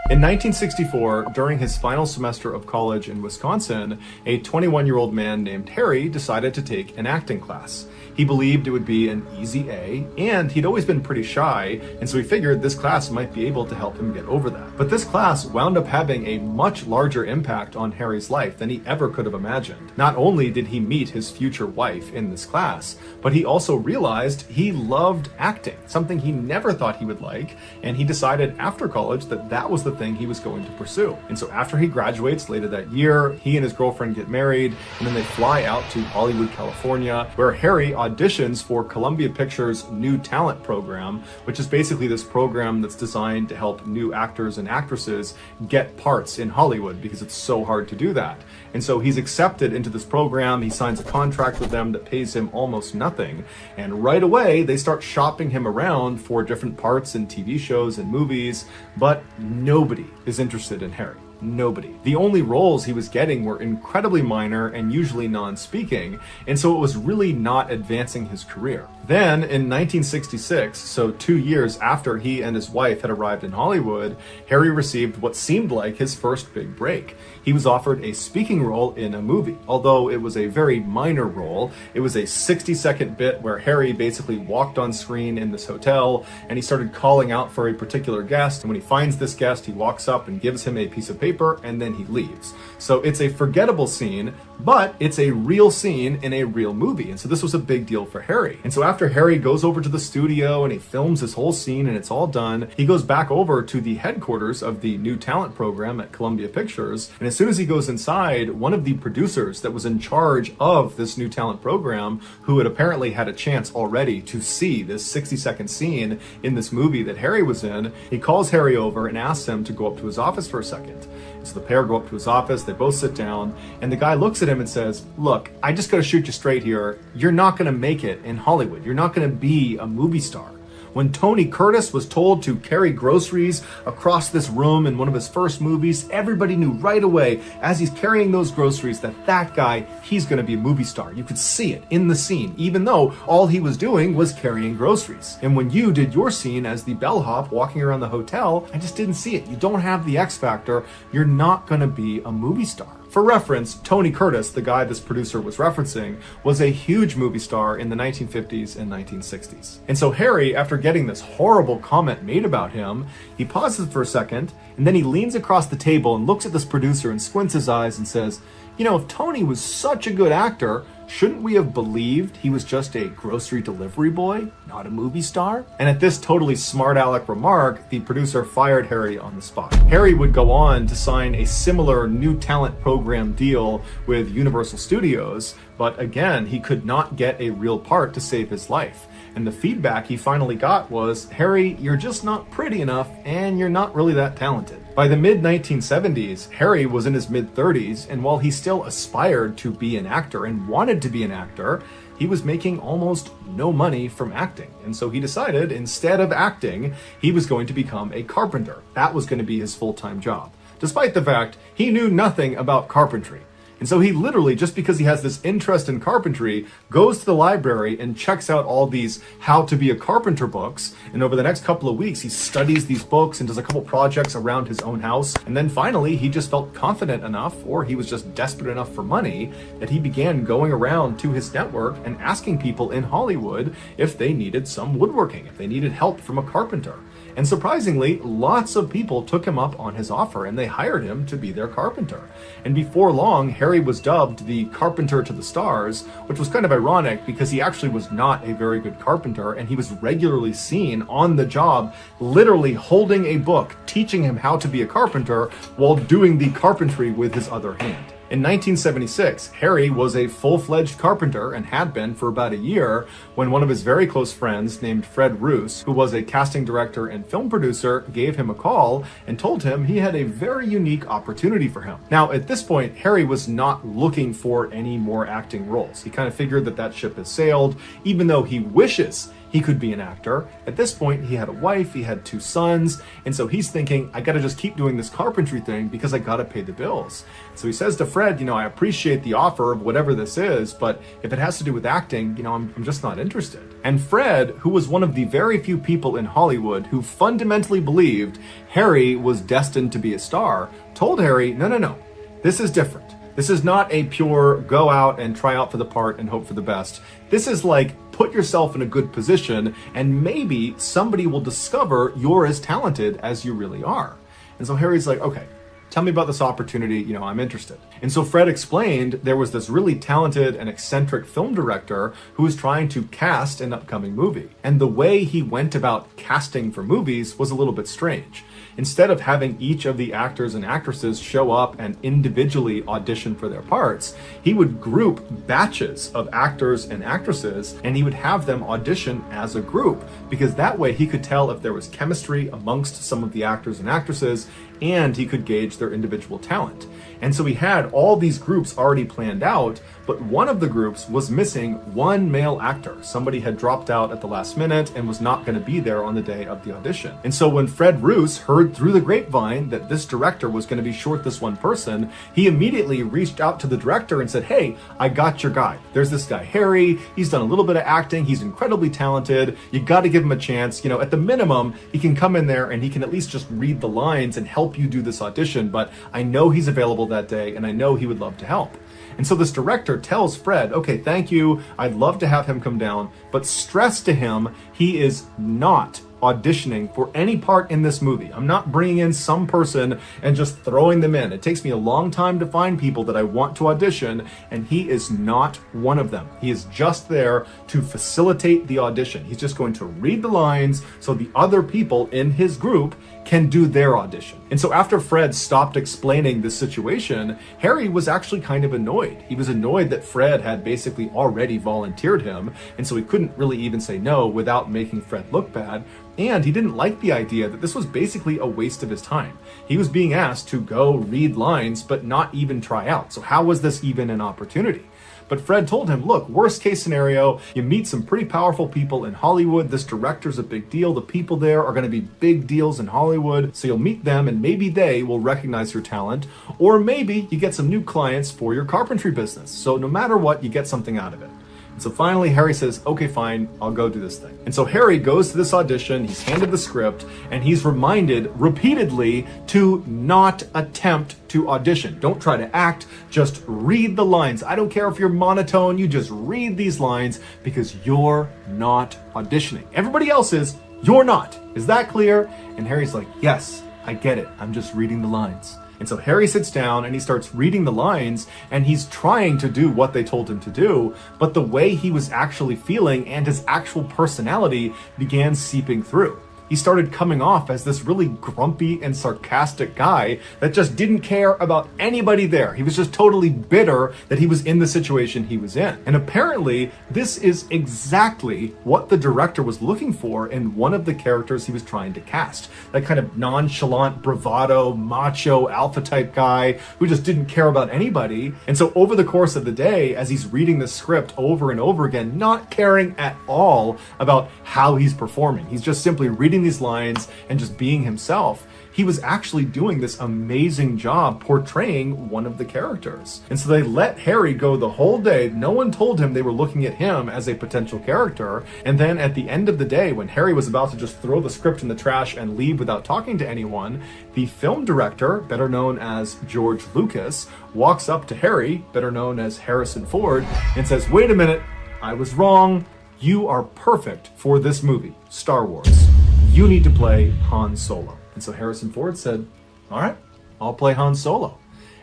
In 1964, during his final semester of college in Wisconsin, a 21-year-old man named Harry decided to take an acting class. He believed it would be an easy A, and he'd always been pretty shy, and so he figured this class might be able to help him get over that. But this class wound up having a much larger impact on Harry's life than he ever could have imagined. Not only did he meet his future wife in this class, but he also realized he loved acting, something he never thought he would like, and he decided after college that that was the thing he was going to pursue. And so after he graduates later that year, he and his girlfriend get married, and then they fly out to Hollywood, California, where Harry auditions for Columbia Pictures' New Talent Program, which is basically this program that's designed to help new actors and actresses get parts in Hollywood because it's so hard to do that. And so he's accepted into this program, he signs a contract with them that pays him almost nothing, and right away they start shopping him around for different parts in TV shows and movies, but nobody is interested in Harry. Nobody. The only roles he was getting were incredibly minor and usually non-speaking, and so it was really not advancing his career. Then, in 1966, so 2 years after he and his wife had arrived in Hollywood, Harry received what seemed like his first big break. He was offered a speaking role in a movie, although it was a very minor role. It was a 60-second bit where Harry basically walked on screen in this hotel, and he started calling out for a particular guest, and when he finds this guest, he walks up and gives him a piece of paper, and then he leaves. So it's a forgettable scene, but it's a real scene in a real movie, and so this was a big deal for Harry. And so after Harry goes over to the studio and he films this whole scene and it's all done, he goes back over to the headquarters of the New Talent Program at Columbia Pictures, and as soon as he goes inside, one of the producers that was in charge of this New Talent Program, who had apparently had a chance already to see this 60-second scene in this movie that Harry was in, he calls Harry over and asks him to go up to his office for a second. So the pair go up to his office, they both sit down, and the guy looks at him and says, "Look, I just gotta shoot you straight here. You're not gonna make it in Hollywood. You're not gonna be a movie star." When Tony Curtis was told to carry groceries across this room in one of his first movies, everybody knew right away as he's carrying those groceries that guy, he's going to be a movie star. You could see it in the scene, even though all he was doing was carrying groceries. And when you did your scene as the bellhop walking around the hotel, I just didn't see it. You don't have the X factor. You're not going to be a movie star. For reference, Tony Curtis, the guy this producer was referencing, was a huge movie star in the 1950s and 1960s. And so Harry, after getting this horrible comment made about him, he pauses for a second, and then he leans across the table and looks at this producer and squints his eyes and says, "You know, if Tony was such a good actor, shouldn't we have believed he was just a grocery delivery boy, not a movie star?" And at this totally smart aleck remark, the producer fired Harry on the spot. Harry would go on to sign a similar New Talent Program deal with Universal Studios, but again, he could not get a real part to save his life. And the feedback he finally got was, "Harry, you're just not pretty enough, and you're not really that talented." By the mid-1970s, Harry was in his mid-30s, and while he still aspired to be an actor and wanted to be an actor, he was making almost no money from acting. And so he decided, instead of acting, he was going to become a carpenter. That was going to be his full-time job, despite the fact he knew nothing about carpentry. And so he literally, just because he has this interest in carpentry, goes to the library and checks out all these how to be a carpenter books. And over the next couple of weeks, he studies these books and does a couple projects around his own house. And then finally, he just felt confident enough, or he was just desperate enough for money, that he began going around to his network and asking people in Hollywood if they needed some woodworking, if they needed help from a carpenter. And surprisingly, lots of people took him up on his offer and they hired him to be their carpenter. And before long, Harry was dubbed the carpenter to the stars, which was kind of ironic because he actually was not a very good carpenter, and he was regularly seen on the job, literally holding a book, teaching him how to be a carpenter while doing the carpentry with his other hand. In 1976, Harry was a full-fledged carpenter and had been for about a year when one of his very close friends named Fred Roos, who was a casting director and film producer, gave him a call and told him he had a very unique opportunity for him. Now, at this point, Harry was not looking for any more acting roles. He kind of figured that that ship had sailed, even though he wishes he could be an actor. At this point, he had a wife, he had 2 sons, and so he's thinking, I gotta just keep doing this carpentry thing because I gotta pay the bills. So he says to Fred, I appreciate the offer of whatever this is, but if it has to do with acting, I'm just not interested. And Fred, who was one of the very few people in Hollywood who fundamentally believed Harry was destined to be a star, told Harry, no, this is different. This is not a pure go out and try out for the part and hope for the best. This is like, put yourself in a good position and maybe somebody will discover you're as talented as you really are. And so Harry's like, okay, tell me about this opportunity, I'm interested. And so Fred explained there was this really talented and eccentric film director who was trying to cast an upcoming movie. And the way he went about casting for movies was a little bit strange. Instead of having each of the actors and actresses show up and individually audition for their parts, he would group batches of actors and actresses and he would have them audition as a group, because that way he could tell if there was chemistry amongst some of the actors and actresses and he could gauge their individual talent. And so he had all these groups already planned out, but one of the groups was missing one male actor. Somebody had dropped out at the last minute and was not going to be there on the day of the audition. And so when Fred Roos heard through the grapevine that this director was going to be short this one person, he immediately reached out to the director and said, hey, I got your guy. There's this guy, Harry. He's done a little bit of acting. He's incredibly talented. You got to give him a chance. At the minimum, he can come in there and he can at least just read the lines and help you do this audition. But I know he's available that day and I know he would love to help. And so this director tells Fred, okay, thank you. I'd love to have him come down, but stress to him, he is not auditioning for any part in this movie. I'm not bringing in some person and just throwing them in. It takes me a long time to find people that I want to audition, and he is not one of them. He is just there to facilitate the audition. He's just going to read the lines so the other people in his group can do their audition. And so after Fred stopped explaining the situation, Harry was actually kind of annoyed. He was annoyed that Fred had basically already volunteered him, and so he couldn't really even say no without making Fred look bad. And he didn't like the idea that this was basically a waste of his time. He was being asked to go read lines, but not even try out. So how was this even an opportunity? But Fred told him, look, worst case scenario, you meet some pretty powerful people in Hollywood. This director's a big deal. The people there are going to be big deals in Hollywood. So you'll meet them and maybe they will recognize your talent. Or maybe you get some new clients for your carpentry business. So no matter what, you get something out of it. So finally, Harry says, okay, fine, I'll go do this thing. And so Harry goes to this audition, he's handed the script, and he's reminded repeatedly to not attempt to audition. Don't try to act, just read the lines. I don't care if you're monotone, you just read these lines because you're not auditioning. Everybody else is, you're not. Is that clear? And Harry's like, yes, I get it. I'm just reading the lines. And so Harry sits down and he starts reading the lines and he's trying to do what they told him to do, but the way he was actually feeling and his actual personality began seeping through. he started coming off as this really grumpy and sarcastic guy that just didn't care about anybody there. He was just totally bitter that he was in the situation he was in. And apparently, this is exactly what the director was looking for in one of the characters he was trying to cast. That kind of nonchalant, bravado, macho, alpha type guy who just didn't care about anybody. And so over the course of the day, as he's reading the script over and over again, not caring at all about how he's performing, he's just simply reading these lines and just being himself, he was actually doing this amazing job portraying one of the characters. And so they let Harry go the whole day. No one told him they were looking at him as a potential character. And then at the end of the day, when Harry was about to just throw the script in the trash and leave without talking to anyone, the film director, better known as George Lucas, walks up to Harry, better known as Harrison Ford, and says, "Wait a minute, I was wrong. You are perfect for this movie, Star Wars. You need to play Han Solo." And so Harrison Ford said, "All right, I'll play Han Solo."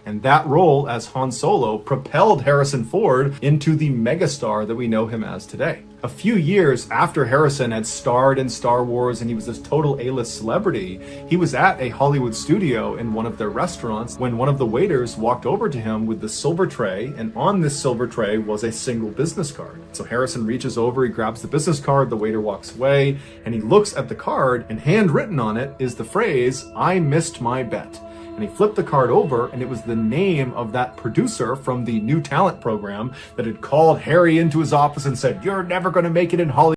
And that role as Han Solo propelled Harrison Ford into the megastar that we know him as today. A few years after Harrison had starred in Star Wars and he was this total A-list celebrity, he was at a Hollywood studio in one of their restaurants when one of the waiters walked over to him with the silver tray, and on this silver tray was a single business card. So Harrison reaches over, he grabs the business card, the waiter walks away, and he looks at the card, and handwritten on it is the phrase, "I missed my bet." And he flipped the card over, and it was the name of that producer from the New Talent program that had called Harry into his office and said, "You're never going to make it in Hollywood.